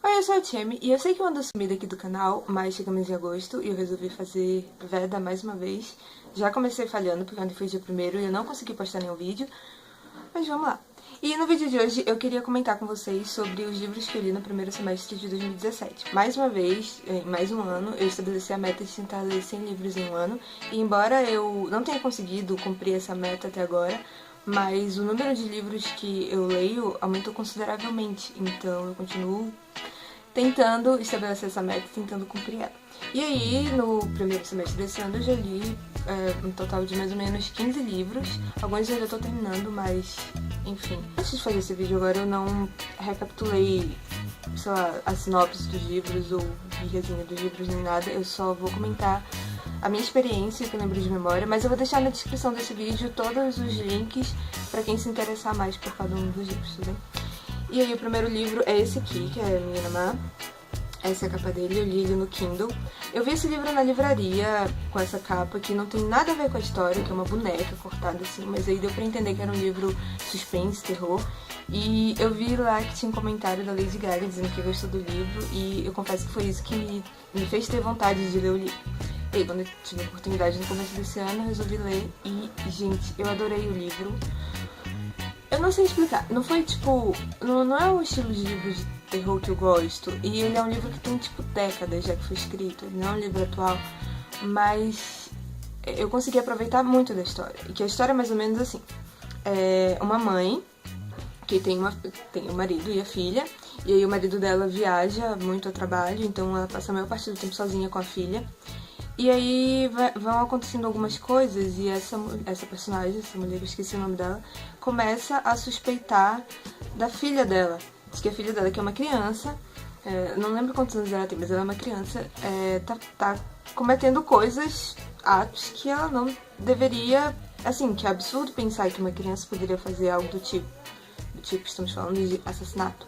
Oi, eu sou a Tchemi e eu sei que eu ando sumida aqui do canal, mas chegamos em agosto e eu resolvi fazer Veda mais uma vez. Já comecei falhando porque ontem foi dia primeiro e eu não consegui postar nenhum vídeo, mas vamos lá. E no vídeo de hoje eu queria comentar com vocês sobre os livros que eu li no primeiro semestre de 2017. Mais uma vez, em mais um ano, eu estabeleci a meta de tentar ler 100 livros em um ano, e embora eu não tenha conseguido cumprir essa meta até agora, mas o número de livros que eu leio aumentou consideravelmente, então eu continuo tentando estabelecer essa meta, tentando cumprir ela. E aí, no primeiro semestre desse ano, eu já li um total de mais ou menos 15 livros. Alguns eu ainda tô terminando, mas enfim. Antes de fazer esse vídeo agora, eu não recapitulei, sei lá, a sinopse dos livros ou resenha dos livros nem nada. Eu só vou comentar a minha experiência, que eu lembro de memória, mas eu vou deixar na descrição desse vídeo todos os links pra quem se interessar mais por cada um dos livros, tudo bem? E aí o primeiro livro é esse aqui, que é Minha Namá. Essa é a capa dele, eu li ele no Kindle. Eu vi esse livro na livraria com essa capa que não tem nada a ver com a história, que é uma boneca cortada assim, mas aí deu pra entender que era um livro suspense, terror. E eu vi lá que tinha um comentário da Lady Gaga dizendo que gostou do livro, e eu confesso que foi isso que me fez ter vontade de ler o livro. E aí, quando eu tive a oportunidade no começo desse ano, eu resolvi ler e, gente, eu adorei o livro. Eu não sei explicar, não foi tipo, não é o estilo de livro de terror que eu gosto, e ele é um livro que tem tipo décadas já que foi escrito, ele não é um livro atual, mas eu consegui aproveitar muito da história, e que a história é mais ou menos assim, é uma mãe que tem o marido e a filha, e aí o marido dela viaja muito a trabalho, então ela passa a maior parte do tempo sozinha com a filha. E aí vão acontecendo algumas coisas e essa personagem, essa mulher, eu esqueci o nome dela, começa a suspeitar da filha dela. Diz que a filha dela, que é uma criança, não lembro quantos anos ela tem, mas ela é uma criança, tá cometendo coisas, atos que ela não deveria, assim, que é absurdo pensar que uma criança poderia fazer algo do tipo estamos falando de assassinato.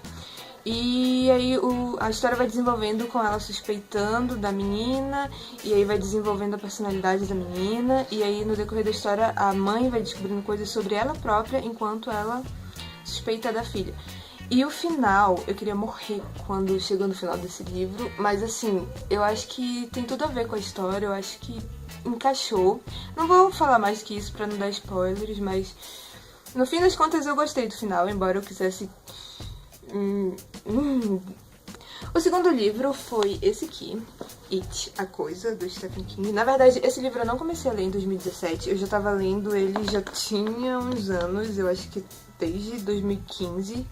E aí a história vai desenvolvendo com ela suspeitando da menina, e aí vai desenvolvendo a personalidade da menina, e aí no decorrer da história a mãe vai descobrindo coisas sobre ela própria enquanto ela suspeita da filha. E o final, eu queria morrer quando chegou no final desse livro, mas assim, eu acho que tem tudo a ver com a história, eu acho que encaixou. Não vou falar mais que isso pra não dar spoilers, mas no fim das contas eu gostei do final, embora eu quisesse... O segundo livro foi esse aqui, It, A Coisa, do Stephen King. Na verdade, esse livro eu não comecei a ler em 2017, eu já tava lendo ele já tinha uns anos, eu acho que desde 2015,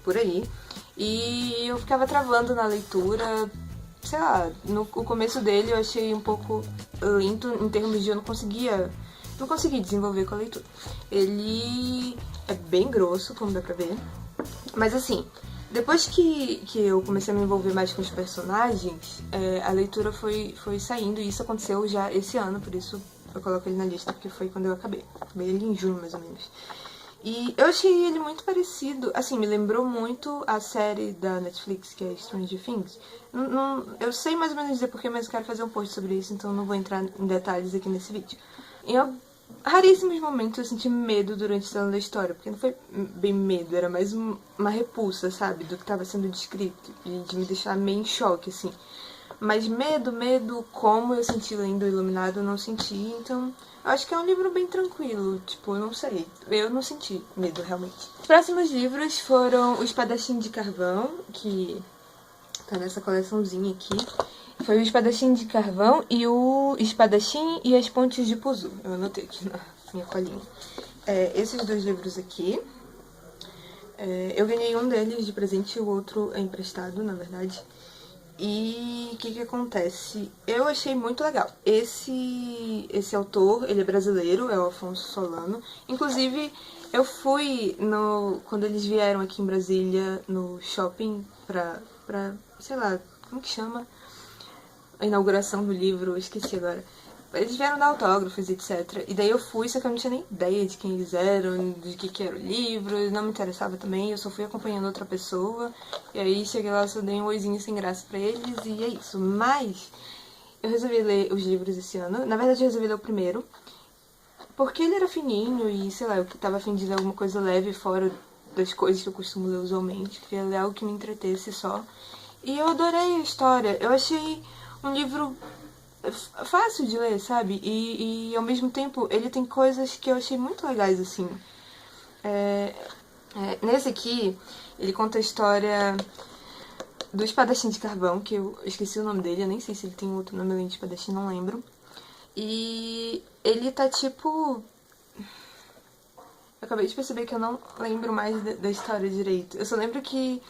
por aí. E eu ficava travando na leitura, sei lá, no começo dele eu achei um pouco lento em termos de eu não consegui desenvolver com a leitura. Ele é bem grosso, como dá pra ver. Mas assim, depois que eu comecei a me envolver mais com os personagens, a leitura foi saindo, e isso aconteceu já esse ano, por isso eu coloco ele na lista, porque foi quando eu acabei. Acabei ele em junho, mais ou menos. E eu achei ele muito parecido, assim, me lembrou muito a série da Netflix, que é Stranger Things. Eu sei mais ou menos dizer porquê, mas eu quero fazer um post sobre isso, então não vou entrar em detalhes aqui nesse vídeo. Raríssimos momentos eu senti medo durante a da história, porque não foi bem medo, era mais uma repulsa, sabe, do que estava sendo descrito, e de me deixar meio em choque, assim. Mas medo como eu senti lendo Iluminado, eu não senti, então eu acho que é um livro bem tranquilo, tipo, eu não sei, eu não senti medo, realmente. Os próximos livros foram O Espadachim de Carvão, que tá nessa coleçãozinha aqui. Foi o Espadachim de Carvão e o Espadachim e as Pontes de Puzu. Eu anotei aqui na minha colinha. Esses dois livros aqui. Eu ganhei um deles de presente e o outro é emprestado, na verdade. E o que acontece? Eu achei muito legal. Esse autor, ele é brasileiro, é o Afonso Solano. Inclusive, eu fui quando eles vieram aqui em Brasília, no shopping, pra sei lá, como que chama? A inauguração do livro, eu esqueci agora. Eles vieram dar autógrafos, etc. E daí eu fui, só que eu não tinha nem ideia de quem eles eram, de que era o livro, não me interessava também, eu só fui acompanhando outra pessoa. E aí cheguei lá, só dei um oizinho sem graça pra eles, e é isso. Mas eu resolvi ler os livros esse ano. Na verdade, eu resolvi ler o primeiro, porque ele era fininho e, sei lá, eu tava afim de ler alguma coisa leve fora das coisas que eu costumo ler usualmente. Queria ler algo que me entretesse só. E eu adorei a história. Eu achei um livro fácil de ler, sabe? E ao mesmo tempo ele tem coisas que eu achei muito legais, assim. Nesse aqui, ele conta a história do espadachim de carvão, que eu esqueci o nome dele, eu nem sei se ele tem outro nome além de espadachim, não lembro. E ele tá tipo... Eu acabei de perceber que eu não lembro mais da história direito. Eu só lembro que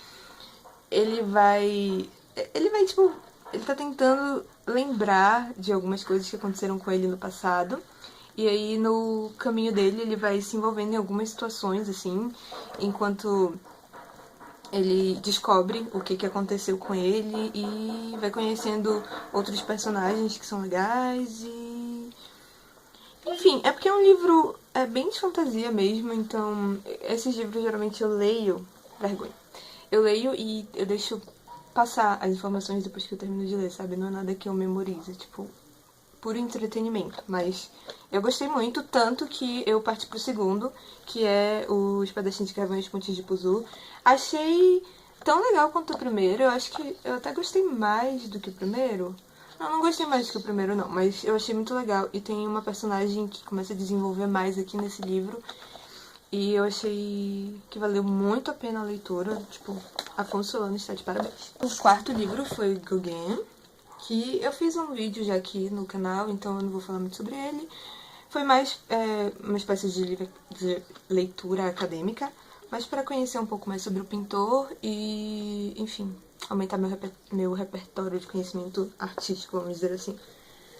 ele vai... tipo... Ele tá tentando lembrar de algumas coisas que aconteceram com ele no passado. E aí, no caminho dele, ele vai se envolvendo em algumas situações, assim, enquanto ele descobre o que aconteceu com ele e vai conhecendo outros personagens que são legais e... Enfim, é porque é um livro bem de fantasia mesmo, então esses livros geralmente eu leio... Vergonha. Eu leio e eu deixo passar as informações depois que eu termino de ler, sabe? Não é nada que eu memorize, tipo, puro entretenimento. Mas eu gostei muito, tanto que eu parti pro segundo, que é o Espadachim de Carvão e os Pontinhos de Puzu. Achei tão legal quanto o primeiro, eu acho que eu até gostei mais do que o primeiro. Não gostei mais do que o primeiro não, mas eu achei muito legal. E tem uma personagem que começa a desenvolver mais aqui nesse livro. E eu achei que valeu muito a pena a leitura. Tipo, Afonso Solano está de parabéns. O quarto livro foi Gauguin, que eu fiz um vídeo já aqui no canal, então eu não vou falar muito sobre ele. Foi mais uma espécie de leitura acadêmica, mas para conhecer um pouco mais sobre o pintor e, enfim, aumentar meu repertório de conhecimento artístico, vamos dizer assim.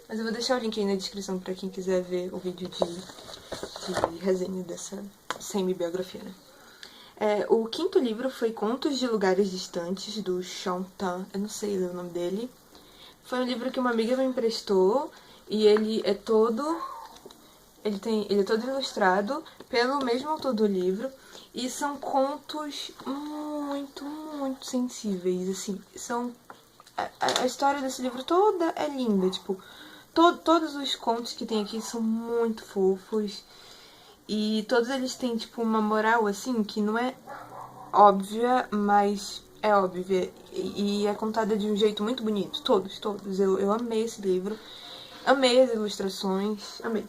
Mas eu vou deixar o link aí na descrição para quem quiser ver o vídeo de resenha dessa semi-biografia, né? O quinto livro foi Contos de Lugares Distantes, do Chantan, eu não sei ler o nome dele. Foi um livro que uma amiga me emprestou e ele é todo ilustrado pelo mesmo autor do livro e são contos muito, muito sensíveis, assim, a história desse livro toda é linda, tipo, todos os contos que tem aqui são muito fofos e todos eles têm, tipo, uma moral, assim, que não é óbvia, mas é óbvia e é contada de um jeito muito bonito. Todos. Eu amei esse livro. Amei as ilustrações. Amei.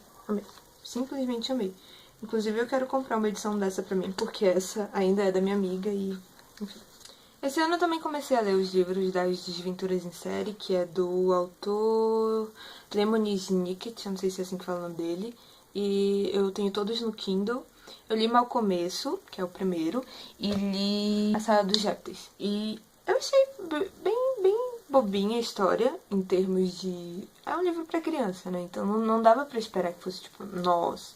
Simplesmente amei. Inclusive eu quero comprar uma edição dessa pra mim, porque essa ainda é da minha amiga e... Enfim. Esse ano eu também comecei a ler os livros das Desventuras em Série, que é do autor Lemony Snicket, eu não sei se é assim que fala o nome dele. E eu tenho todos no Kindle. Eu li Mal Começo, que é o primeiro, e li A Saga dos Répteis. E eu achei bem bobinha a história, em termos de... É um livro pra criança, né? Então não dava pra esperar que fosse, tipo, nossa.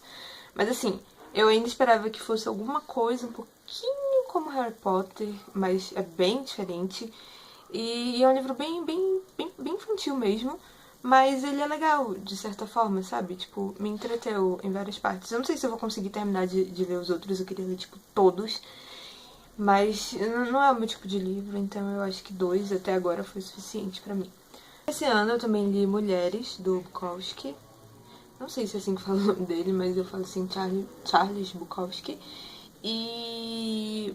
Mas assim, eu ainda esperava que fosse alguma coisa um pouquinho como Harry Potter, mas é bem diferente. E é um livro bem infantil mesmo. Mas ele é legal, de certa forma, sabe? Tipo, me entreteu em várias partes. Eu não sei se eu vou conseguir terminar de ler os outros, eu queria ler, tipo, todos. Mas não é o meu tipo de livro, então eu acho que 2 até agora foi suficiente pra mim. Esse ano eu também li Mulheres, do Bukowski. Não sei se é assim que fala o nome dele, mas eu falo assim, Charles Bukowski. E...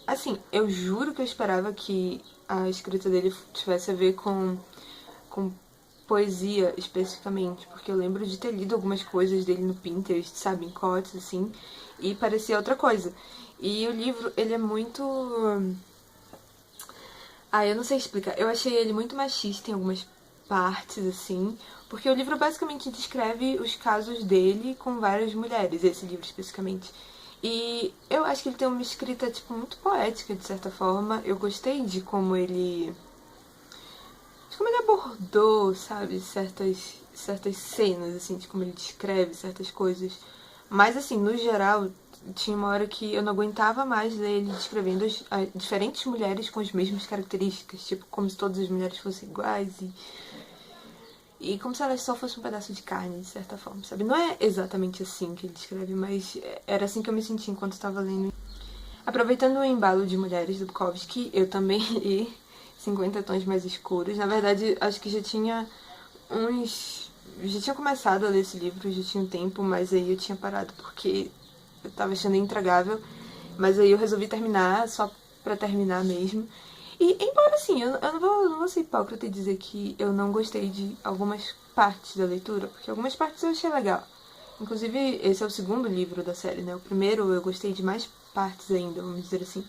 assim, eu juro que eu esperava que a escrita dele tivesse a ver com poesia, especificamente, porque eu lembro de ter lido algumas coisas dele no Pinterest, sabe, em cotes, assim, e parecia outra coisa. E o livro, ele é muito... eu não sei explicar. Eu achei ele muito machista em algumas partes, assim, porque o livro basicamente descreve os casos dele com várias mulheres, esse livro especificamente. E eu acho que ele tem uma escrita, tipo, muito poética, de certa forma. Eu gostei de como ele abordou, sabe, certas cenas, assim, de como ele descreve certas coisas. Mas, assim, no geral, tinha uma hora que eu não aguentava mais ler ele descrevendo as diferentes mulheres com as mesmas características, tipo, como se todas as mulheres fossem iguais e como se elas só fossem um pedaço de carne, de certa forma, sabe? Não é exatamente assim que ele descreve, mas era assim que eu me senti enquanto estava lendo. Aproveitando o embalo de Mulheres do Bukowski, eu também li 50 Tons Mais Escuros. Na verdade, acho que já tinha começado a ler esse livro, já tinha um tempo, mas aí eu tinha parado porque eu tava achando intragável. Mas aí eu resolvi terminar, só pra terminar mesmo. E, embora assim, eu não vou ser hipócrita e dizer que eu não gostei de algumas partes da leitura, porque algumas partes eu achei legal. Inclusive, esse é o segundo livro da série, né? O primeiro eu gostei de mais partes ainda, vamos dizer assim.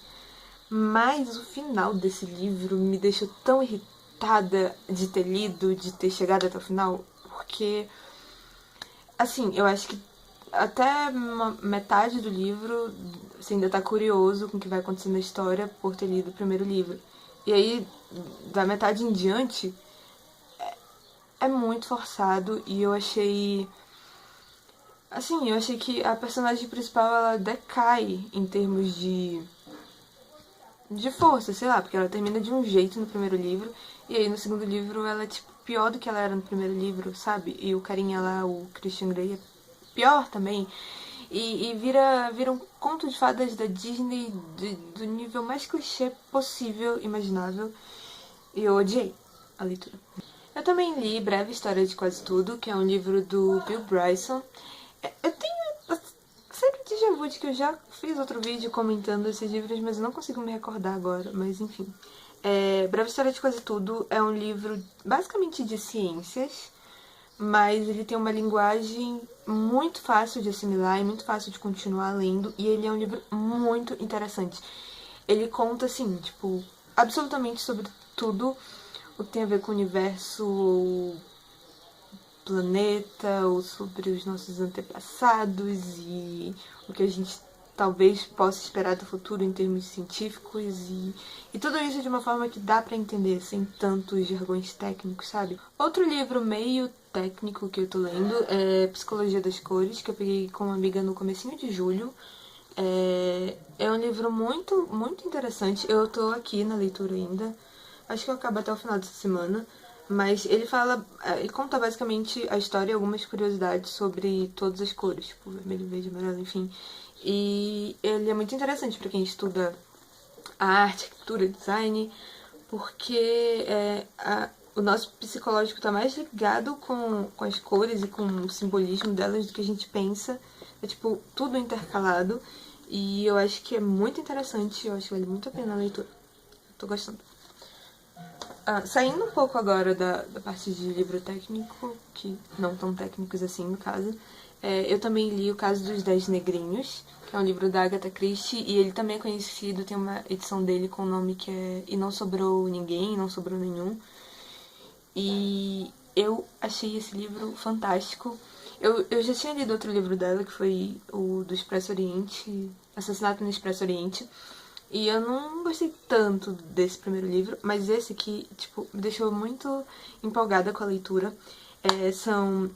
Mas o final desse livro me deixou tão irritada de ter lido, de ter chegado até o final, porque, assim, eu acho que até metade do livro você ainda tá curioso com o que vai acontecer na história por ter lido o primeiro livro. E aí, da metade em diante, é muito forçado e eu achei. Assim, eu achei que a personagem principal ela decai em termos de força, sei lá, porque ela termina de um jeito no primeiro livro, e aí no segundo livro ela é, tipo, pior do que ela era no primeiro livro, sabe? E o carinha lá, o Christian Grey, é pior também. E vira um conto de fadas da Disney do nível mais clichê possível, imaginável. E eu odiei a leitura. Eu também li Breve História de Quase Tudo, que é um livro do Bill Bryson. Eu tenho sempre déjà vu de que eu já fiz outro vídeo comentando esses livros, mas eu não consigo me recordar agora, mas enfim. Breve História de Quase Tudo é um livro basicamente de ciências, mas ele tem uma linguagem muito fácil de assimilar e muito fácil de continuar lendo, e ele é um livro muito interessante. Ele conta, assim, tipo, absolutamente sobre tudo o que tem a ver com o universo, planeta, ou sobre os nossos antepassados e o que a gente talvez possa esperar do futuro em termos científicos e tudo isso de uma forma que dá pra entender sem tantos jargões técnicos, sabe? Outro livro meio técnico que eu tô lendo é Psicologia das Cores, que eu peguei com uma amiga no comecinho de julho. É um livro muito, muito interessante. Eu tô aqui na leitura ainda. Acho que eu acabo até o final dessa semana. Mas ele conta basicamente a história e algumas curiosidades sobre todas as cores, tipo vermelho, verde, amarelo, enfim. E ele é muito interessante para quem estuda a arte, arquitetura, design, porque o nosso psicológico está mais ligado com as cores e com o simbolismo delas do que a gente pensa. É tipo tudo intercalado. E eu acho que é muito interessante, eu acho que vale muito a pena a leitura. Eu tô gostando. Saindo um pouco agora da parte de livro técnico, que não tão técnicos assim no caso, eu também li O Caso dos 10 Negrinhos, que é um livro da Agatha Christie, e ele também é conhecido, tem uma edição dele com o nome que é E Não Sobrou Ninguém, Não Sobrou Nenhum. E eu achei esse livro fantástico. Eu já tinha lido outro livro dela, que foi o do Expresso Oriente, Assassinato no Expresso Oriente, e eu não gostei tanto desse primeiro livro, mas esse aqui, tipo, me deixou muito empolgada com a leitura. São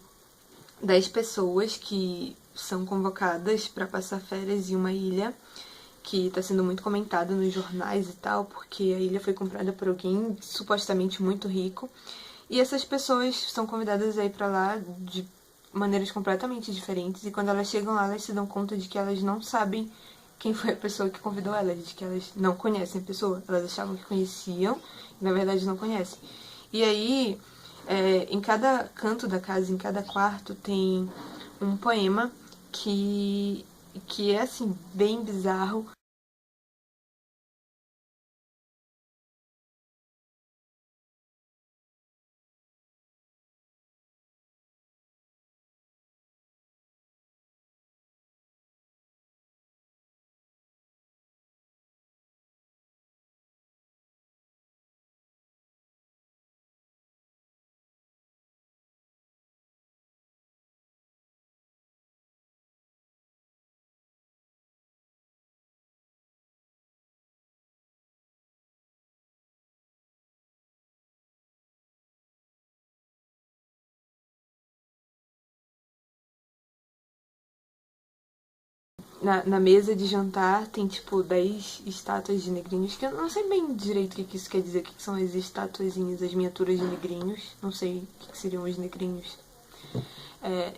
10 pessoas que são convocadas para passar férias em uma ilha que está sendo muito comentada nos jornais e tal, porque a ilha foi comprada por alguém supostamente muito rico. E essas pessoas são convidadas a ir para lá de maneiras completamente diferentes, e quando elas chegam lá, elas se dão conta de que elas não sabem quem foi a pessoa que convidou elas, de que elas não conhecem a pessoa. Elas achavam que conheciam e na verdade não conhecem. E aí, em cada canto da casa, em cada quarto, tem um poema que é assim, bem bizarro. Na mesa de jantar tem tipo 10 estátuas de negrinhos, que eu não sei bem direito o que isso quer dizer, o que são as estatuazinhas, as miniaturas de negrinhos. Não sei o que seriam os negrinhos.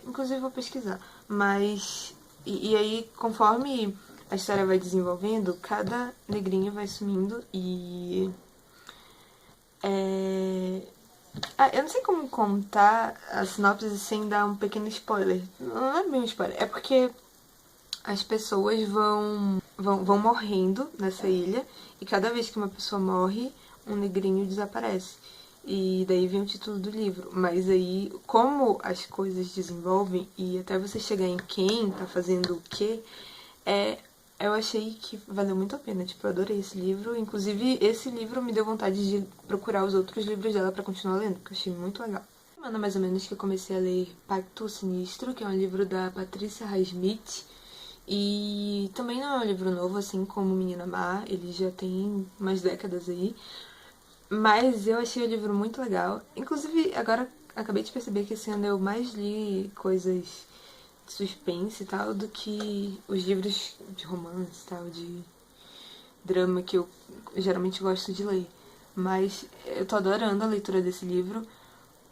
Inclusive vou pesquisar. Mas. E aí, conforme a história vai desenvolvendo, cada negrinho vai sumindo e. Eu não sei como contar a sinopse sem dar um pequeno spoiler. Não é bem um spoiler, é porque as pessoas vão morrendo nessa ilha, e cada vez que uma pessoa morre, um negrinho desaparece. E daí vem o título do livro. Mas aí, como as coisas desenvolvem e até você chegar em quem tá fazendo o quê, eu achei que valeu muito a pena. Tipo, eu adorei esse livro. Inclusive, esse livro me deu vontade de procurar os outros livros dela pra continuar lendo, porque eu achei muito legal. Semana mais ou menos que eu comecei a ler Pacto Sinistro, que é um livro da Patrícia Highsmith. E também não é um livro novo, assim como Menina Má, ele já tem umas décadas aí. Mas eu achei o livro muito legal. Inclusive, agora acabei de perceber que esse ano eu mais li coisas de suspense e tal do que os livros de romance e tal, de drama que eu geralmente gosto de ler. Mas eu tô adorando a leitura desse livro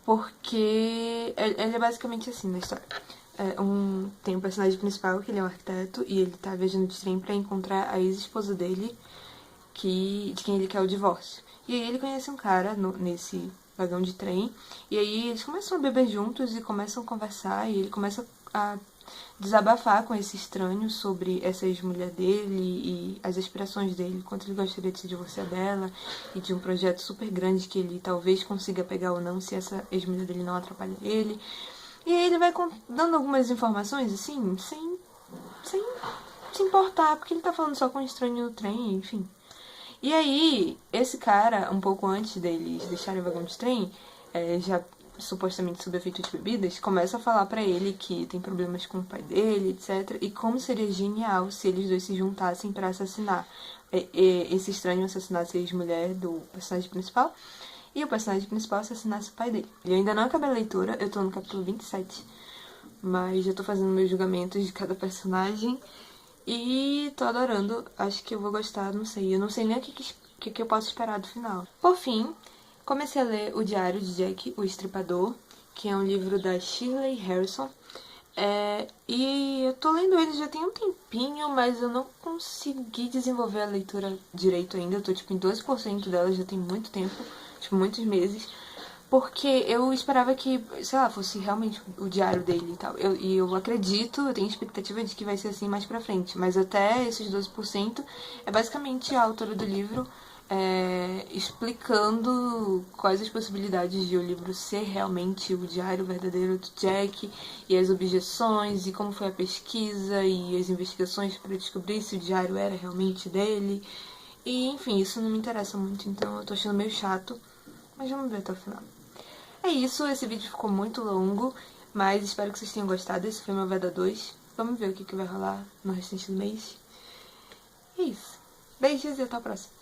porque ele é basicamente assim na história. Tem um personagem principal, que ele é um arquiteto, e ele tá viajando de trem pra encontrar a ex-esposa dele, de quem ele quer o divórcio. E aí ele conhece um cara nesse vagão de trem, e aí eles começam a beber juntos e começam a conversar, e ele começa a desabafar com esse estranho sobre essa ex-mulher dele e as aspirações dele, quanto ele gostaria de se divorciar dela, e de um projeto super grande que ele talvez consiga pegar ou não se essa ex-mulher dele não atrapalha ele. E aí ele vai dando algumas informações, assim, sem se importar, porque ele tá falando só com um estranho no trem, enfim. E aí, esse cara, um pouco antes deles deixarem o vagão de trem, já supostamente sob efeito de bebidas, começa a falar pra ele que tem problemas com o pai dele, etc. E como seria genial se eles dois se juntassem pra assassinar. Esse estranho assassinasse a ex-mulher do personagem principal e o personagem principal assassinasse o pai dele. Eu ainda não acabei a leitura, eu tô no capítulo 27, mas já tô fazendo meus julgamentos de cada personagem. E tô adorando, acho que eu vou gostar, não sei. Eu não sei nem o que eu posso esperar do final. Por fim, comecei a ler O Diário de Jack, o Estripador, que é um livro da Shirley Harrison. E eu tô lendo ele já tem um tempinho, mas eu não consegui desenvolver a leitura direito ainda. Eu tô tipo em 12% dela, já tem muito tempo, tipo muitos meses. Porque eu esperava que, sei lá, fosse realmente o diário dele e tal. Eu acredito, eu tenho expectativa de que vai ser assim mais pra frente. Mas até esses 12% é basicamente a autora do livro explicando quais as possibilidades de o livro ser realmente o diário verdadeiro do Jack, e as objeções, e como foi a pesquisa e as investigações para descobrir se o diário era realmente dele. E enfim, isso não me interessa muito, então eu tô achando meio chato. Mas vamos ver até o final. É isso, esse vídeo ficou muito longo, mas espero que vocês tenham gostado. Esse foi meu Veda 2. Vamos ver o que vai rolar no restante do mês. É isso. Beijos e até a próxima.